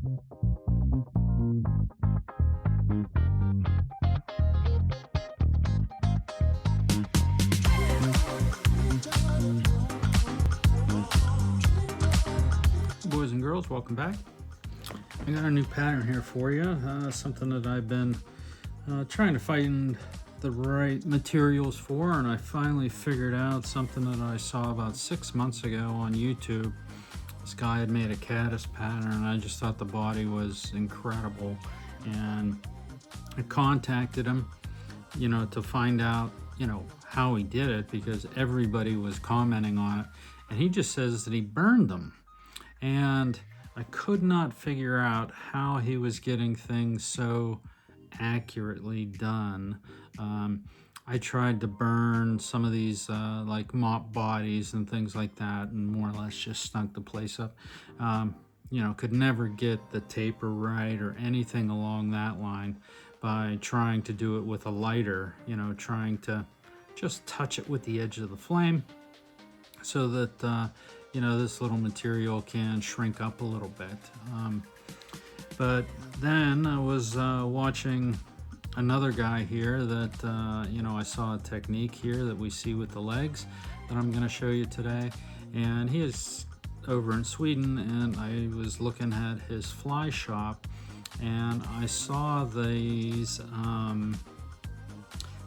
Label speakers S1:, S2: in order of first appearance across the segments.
S1: Boys and girls, welcome back. I got a new pattern here for you, something that I've been trying to find the right materials for, and I finally figured out something that I saw about 6 months ago on YouTube. This guy had made a caddis pattern, and I just thought the body was incredible, and I contacted him, to find out, how he did it, because everybody was commenting on it, and he just says that he burned them. And I could not figure out how he was getting things so accurately done. I tried to burn some of these like mop bodies and things like that, and more or less just stunk the place up. Could never get the taper right or anything along that line by trying to do it with a lighter, trying to just touch it with the edge of the flame so that this little material can shrink up a little bit. But then I was watching another guy here that, I saw a technique here that we see with the legs that I'm going to show you today. And he is over in Sweden, and I was looking at his fly shop, and I saw these, it's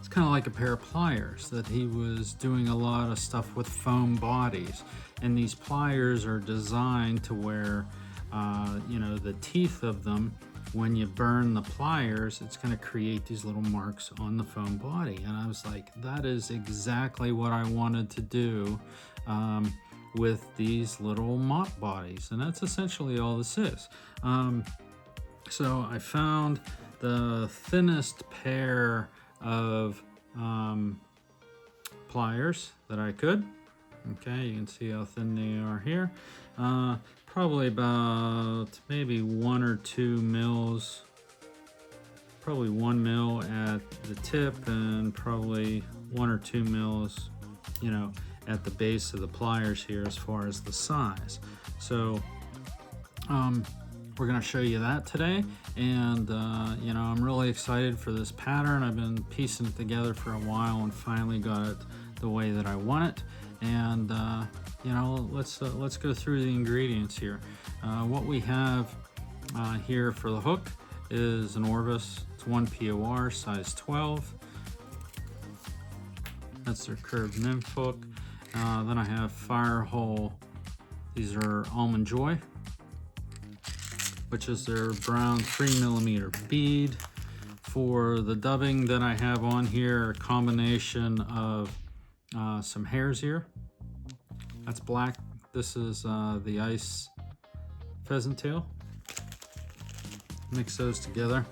S1: kind of like a pair of pliers that he was doing a lot of stuff with foam bodies. And these pliers are designed to where, the teeth of them, when you burn the pliers, it's going to create these little marks on the foam body. And I was like, that is exactly what I wanted to do with these little mop bodies. And that's essentially all this is. So I found the thinnest pair of pliers that I could. Okay, you can see how thin they are here. Probably about maybe 1 or 2 mils, probably 1 mil at the tip, and probably 1 or 2 mils, at the base of the pliers here as far as the size. So we're going to show you that today, and I'm really excited for this pattern. I've been piecing it together for a while and finally got it the way that I want it. And let's go through the ingredients here. What we have here for the hook is an Orvis. It's 1 POR, size 12. That's their curved nymph hook. Then I have Firehole. These are Almond Joy, which is their brown 3mm bead. For the dubbing that I have on here, a combination of some hare's ear. That's black. This is the ice pheasant tail. Mix those together.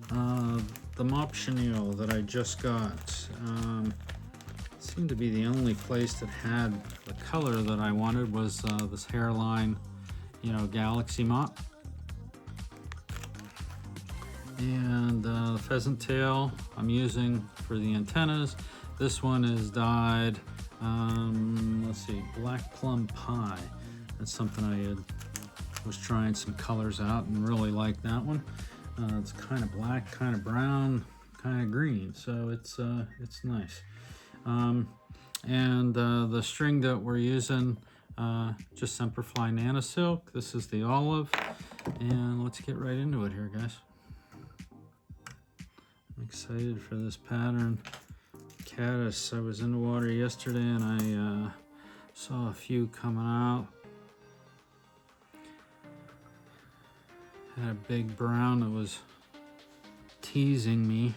S1: The mop chenille that I just got seemed to be the only place that had the color that I wanted was this hairline, Galaxy mop. And the pheasant tail I'm using for the antennas. This one is dyed, let's see, Black Plum Pie. That's something I was trying some colors out and really liked that one. It's kind of black, kind of brown, kind of green, so it's nice. And the string that we're using, just Semperfli Nano Silk. This is the olive, and let's get right into it here, guys. I'm excited for this pattern. Caddis. I was in the water yesterday and I saw a few coming out. Had a big brown that was teasing me.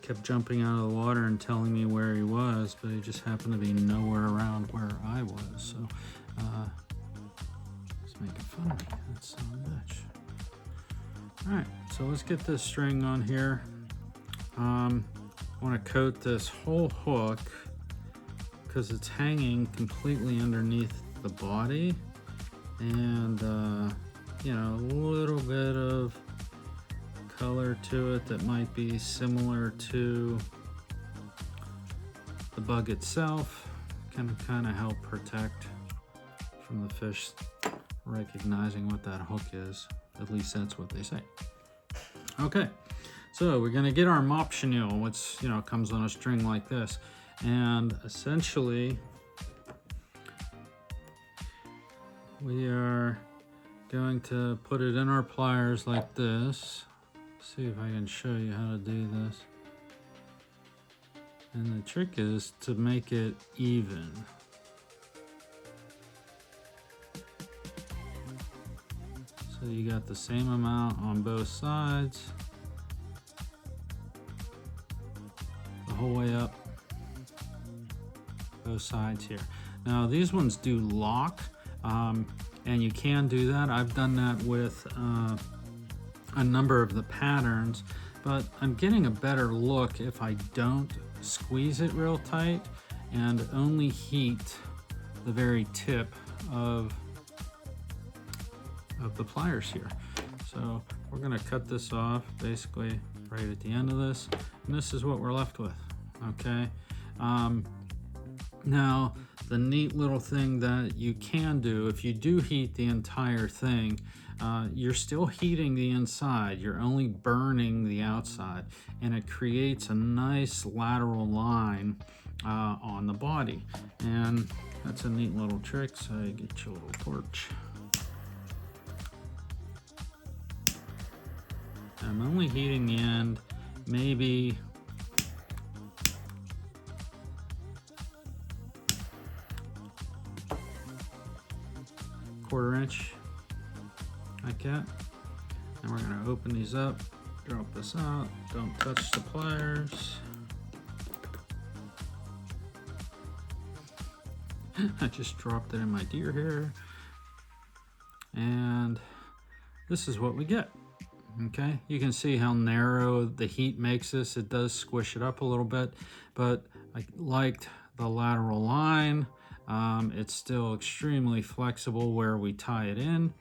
S1: Kept jumping out of the water and telling me where he was, but he just happened to be nowhere around where I was. So he's making fun of me. That's so much. Alright, so let's get this string on here. I want to coat this whole hook because it's hanging completely underneath the body, and a little bit of color to it that might be similar to the bug itself, can kind of help protect from the fish recognizing what that hook is. At least that's what they say. Okay, so we're gonna get our mop chenille, which, you know, comes on a string like this. And essentially, we are going to put it in our pliers like this. See if I can show you how to do this. And the trick is to make it even. So you got the same amount on both sides, the whole way up, both sides here. Now these ones do lock, and you can do that. I've done that with a number of the patterns, but I'm getting a better look if I don't squeeze it real tight and only heat the very tip of the pliers here. So we're gonna cut this off basically right at the end of this, and this is what we're left with, okay? Now, the neat little thing that you can do, if you do heat the entire thing, you're still heating the inside, you're only burning the outside, and it creates a nice lateral line on the body. And that's a neat little trick, so you get your little torch. I'm only heating the end, maybe quarter inch, like that. And we're gonna open these up, drop this out, don't touch the pliers. I just dropped it in my deer hair. And this is what we get. Okay, you can see how narrow the heat makes this. It does squish it up a little bit, but I liked the lateral line. It's still extremely flexible where we tie it in.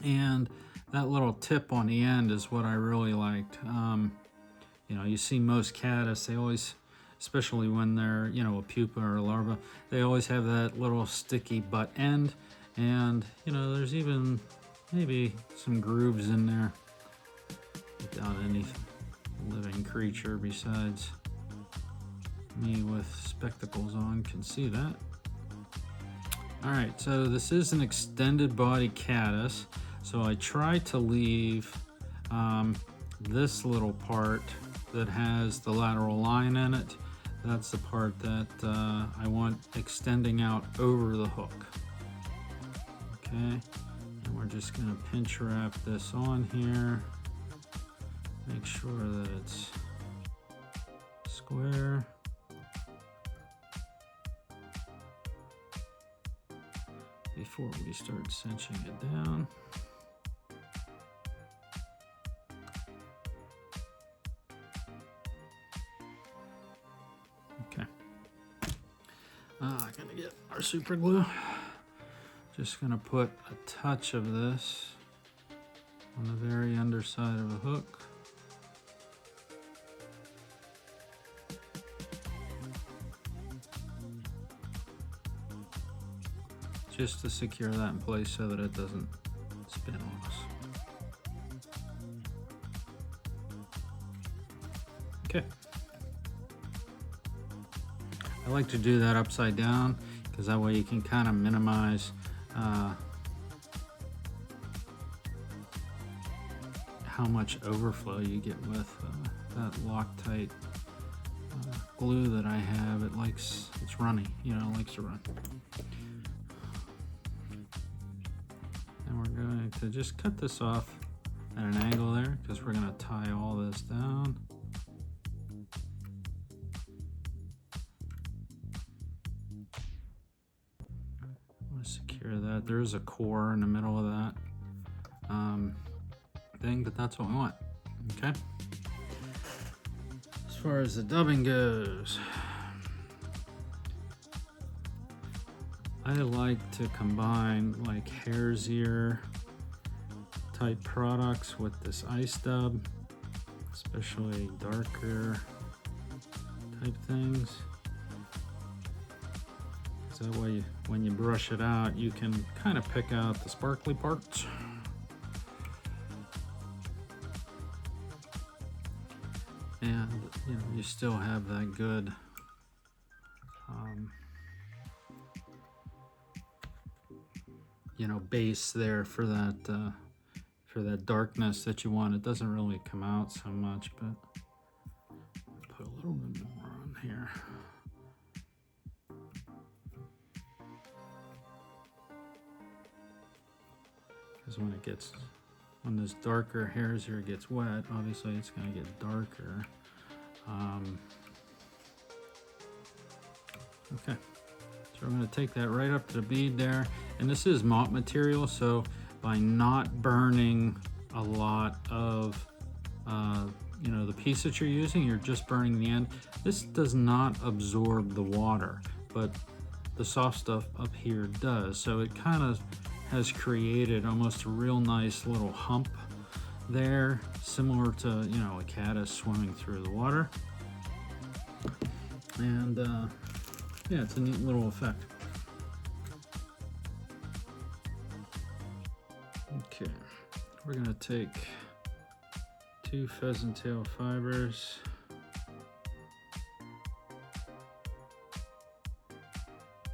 S1: And that little tip on the end is what I really liked. You know, you see most caddis, they always, especially when they're, you know, a pupa or a larva, they always have that little sticky butt end. And, you know, there's even maybe some grooves in there without any living creature besides me with spectacles on can see that. All right, so this is an extended body caddis. So I tried to leave this little part that has the lateral line in it. That's the part that I want extending out over the hook. Okay, and we're just gonna pinch wrap this on here. Make sure that it's square. Before we start cinching it down. Okay. I'm gonna get our super glue. Just gonna put a touch of this on the very underside of the hook. Just to secure that in place so that it doesn't spin on us. Okay. I like to do that upside down because that way you can kind of minimize how much overflow you get with that Loctite glue that I have. It's runny, you know, it likes to run. And we're going to just cut this off at an angle there because we're going to tie all this down. I'm going to secure that. There's a core in the middle of that thing, but that's what we want. Okay. As far as the dubbing goes, I like to combine like hare's ear type products with this ice dub, especially darker type things. So that way, when you brush it out, you can kind of pick out the sparkly parts. And you know, you still have that good you know, base there for that darkness that you want. It doesn't really come out so much, but put a little bit more on here. Because when those darker hairs here gets wet, obviously it's going to get darker. Okay. So we're going to take that right up to the bead there, and this is mop material, so by not burning a lot of you know, the piece that you're using, you're just burning the end. This does not absorb the water, but the soft stuff up here does, so it kind of has created almost a real nice little hump there, similar to, you know, a caddis swimming through the water. And yeah, it's a neat little effect. Okay, we're gonna take 2 pheasant tail fibers.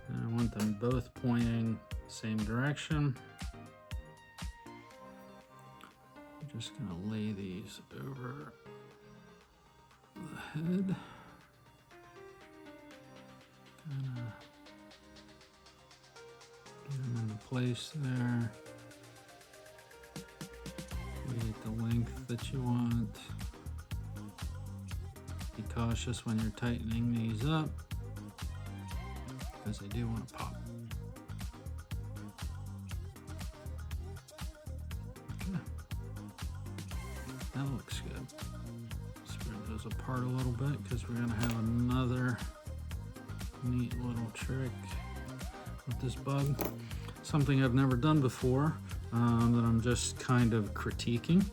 S1: And I want them both pointing the same direction. I'm just gonna lay these over the head. Kinda get them into place there. You get the length that you want. Be cautious when you're tightening these up, because they do want to pop. Okay. That looks good. Spread those apart a little bit, because we're going to have another neat little trick with this bug. Something I've never done before, that I'm just kind of critiquing.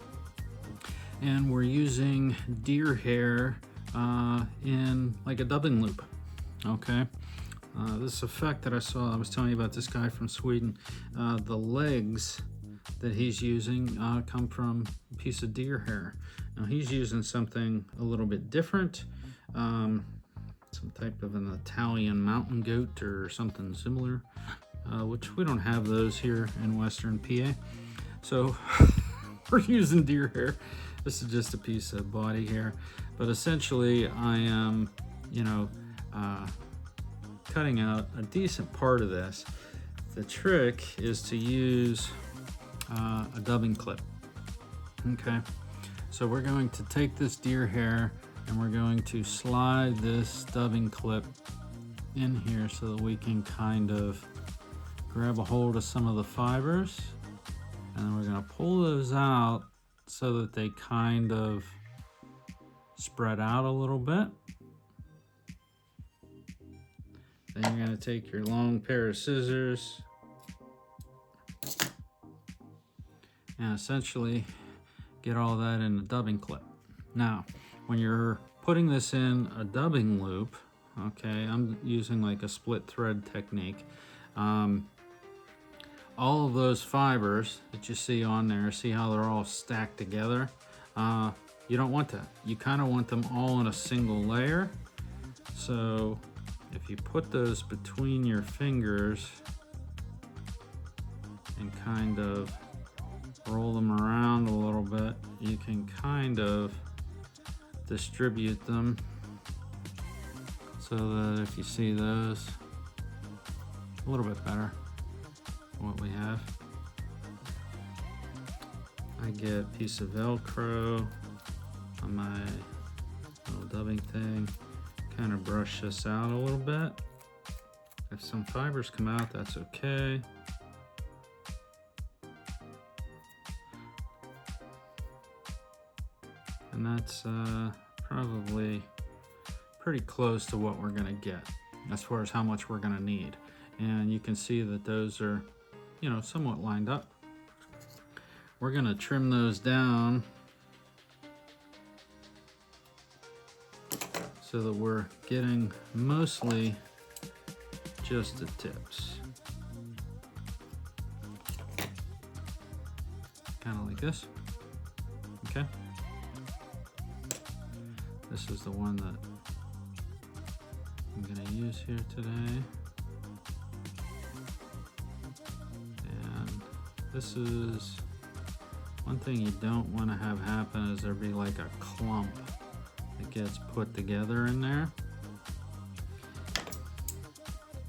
S1: And we're using deer hair in like a dubbing loop. Okay. This effect that I was telling you about this guy from Sweden, the legs that he's using come from a piece of deer hair. Now he's using something a little bit different, some type of an Italian mountain goat or something similar, which we don't have those here in Western PA. So we're using deer hair. This is just a piece of body hair, but essentially I am, you know, cutting out a decent part of this. The trick is to use a dubbing clip. Okay, so we're going to take this deer hair and we're going to slide this dubbing clip in here so that we can kind of grab a hold of some of the fibers, and then we're going to pull those out so that they kind of spread out a little bit. Then you're going to take your long pair of scissors and essentially get all that in a dubbing clip. Now, when you're putting this in a dubbing loop, okay, I'm using like a split thread technique. All of those fibers that you see on there, see how they're all stacked together? You don't want that. You kind of want them all in a single layer. So if you put those between your fingers and kind of roll them around a little bit, you can kind of distribute them so that if you see those, a little bit better than what we have. I get a piece of Velcro on my little dubbing thing, kind of brush this out a little bit. If some fibers come out, that's okay. And that's probably pretty close to what we're gonna get as far as how much we're gonna need. And you can see that those are, you know, somewhat lined up. We're gonna trim those down so that we're getting mostly just the tips. Kind of like this. Okay. This is the one that I'm going to use here today. And this is one thing you don't want to have happen is there be like a clump that gets put together in there.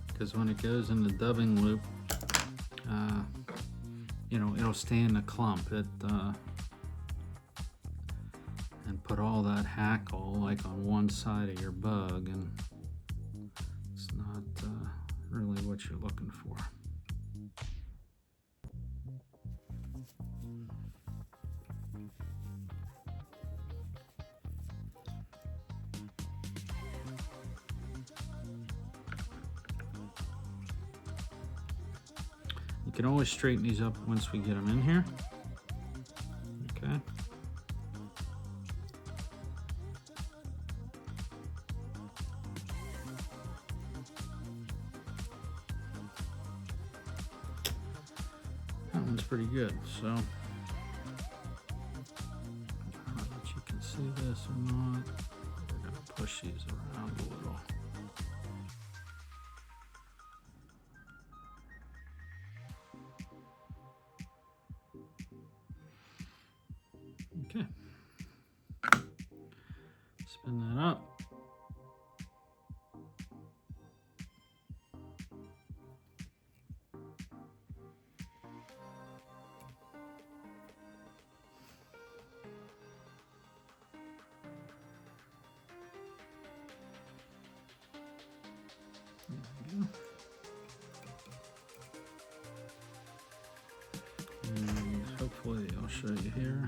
S1: Because when it goes in the dubbing loop, you know, it'll stay in the clump. And put all that hackle like on one side of your bug, and it's not really what you're looking for. You can always straighten these up once we get them in here. Okay. That one's pretty good, so I don't know if you can see this or not. We're going to push these around a little. Okay, spin that up. There we go. And hopefully I'll show you here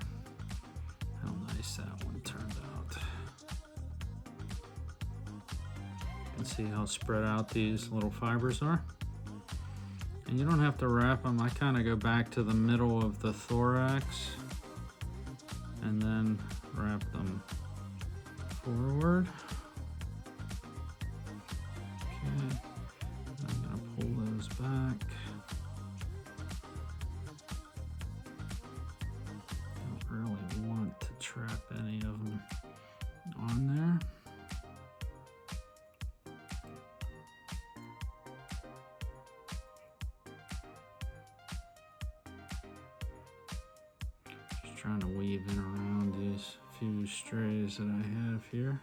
S1: how nice that one turned out. You can see how spread out these little fibers are. And you don't have to wrap them. I kind of go back to the middle of the thorax and then wrap them forward. Okay, I'm gonna pull those back. Don't really want to trap any of them on there. Just trying to weave in around these few strays that I have here.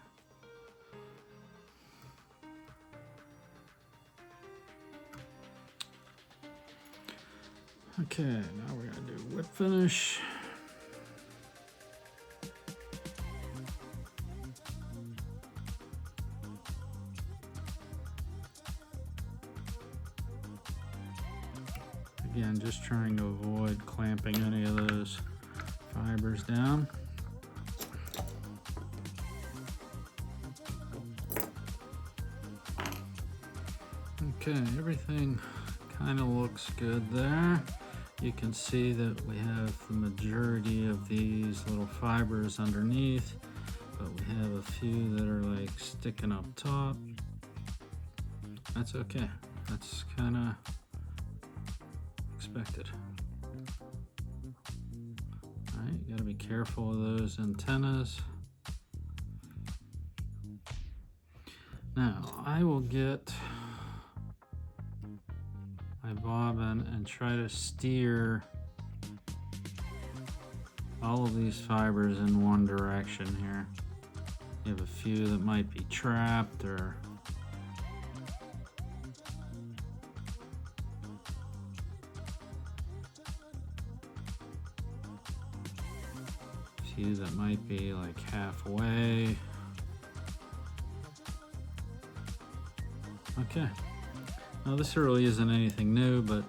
S1: Okay, now we're gonna do whip finish. Again, just trying to avoid clamping any of those fibers down. Okay, everything kind of looks good there. You can see that we have the majority of these little fibers underneath, but we have a few that are like sticking up top. That's okay. That's kind of expected. All right, you got to be careful of those antennas. Now, I will get my bobbin and try to steer all of these fibers in one direction here. You have a few that might be trapped or a few that might be like halfway. Okay. Now this really isn't anything new, but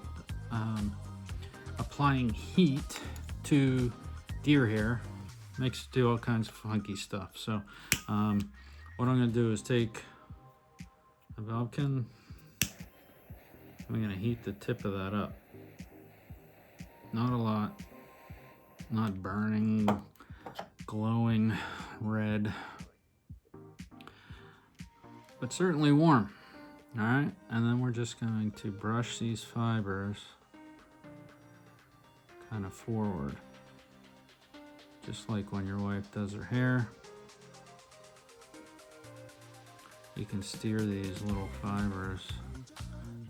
S1: applying heat to deer hair makes it do all kinds of funky stuff. So what I'm gonna do is take a Vulcan. I'm gonna heat the tip of that up. Not a lot, not burning, glowing red, but certainly warm. All right, and then we're just going to brush these fibers kind of forward, just like when your wife does her hair. You can steer these little fibers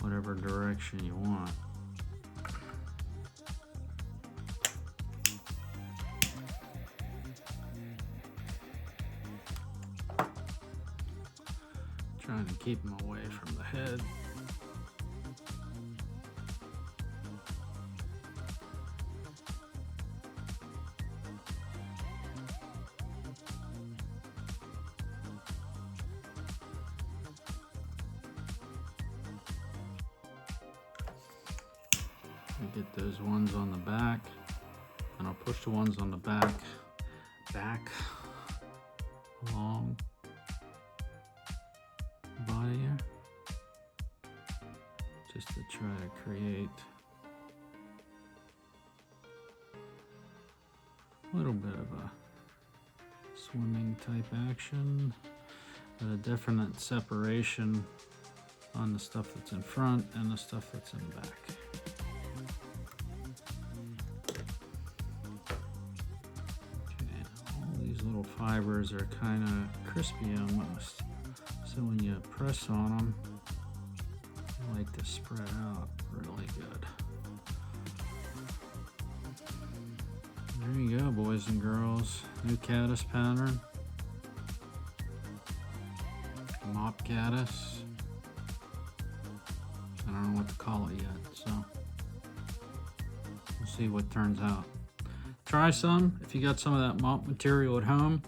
S1: whatever direction you want. Trying to keep them away from the head. Get those ones on the back, and I'll push the ones on the back along the body here, just to try to create a little bit of a swimming type action, but a definite separation on the stuff that's in front and the stuff that's in the back. Little fibers are kind of crispy almost, so when you press on them, they like to spread out really good. There you go, boys and girls. New caddis pattern. Mop caddis. I don't know what to call it yet, so we'll see what turns out. Try some if you got some of that mop material at home.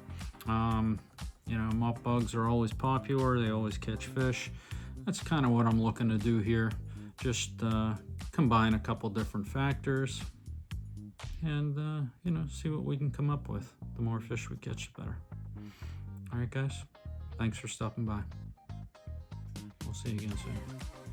S1: You know, mop bugs are always popular. They always catch fish. That's kind of what I'm looking to do here. Just combine a couple different factors and, you know, see what we can come up with. The more fish we catch, the better. All right, guys. Thanks for stopping by. We'll see you again soon.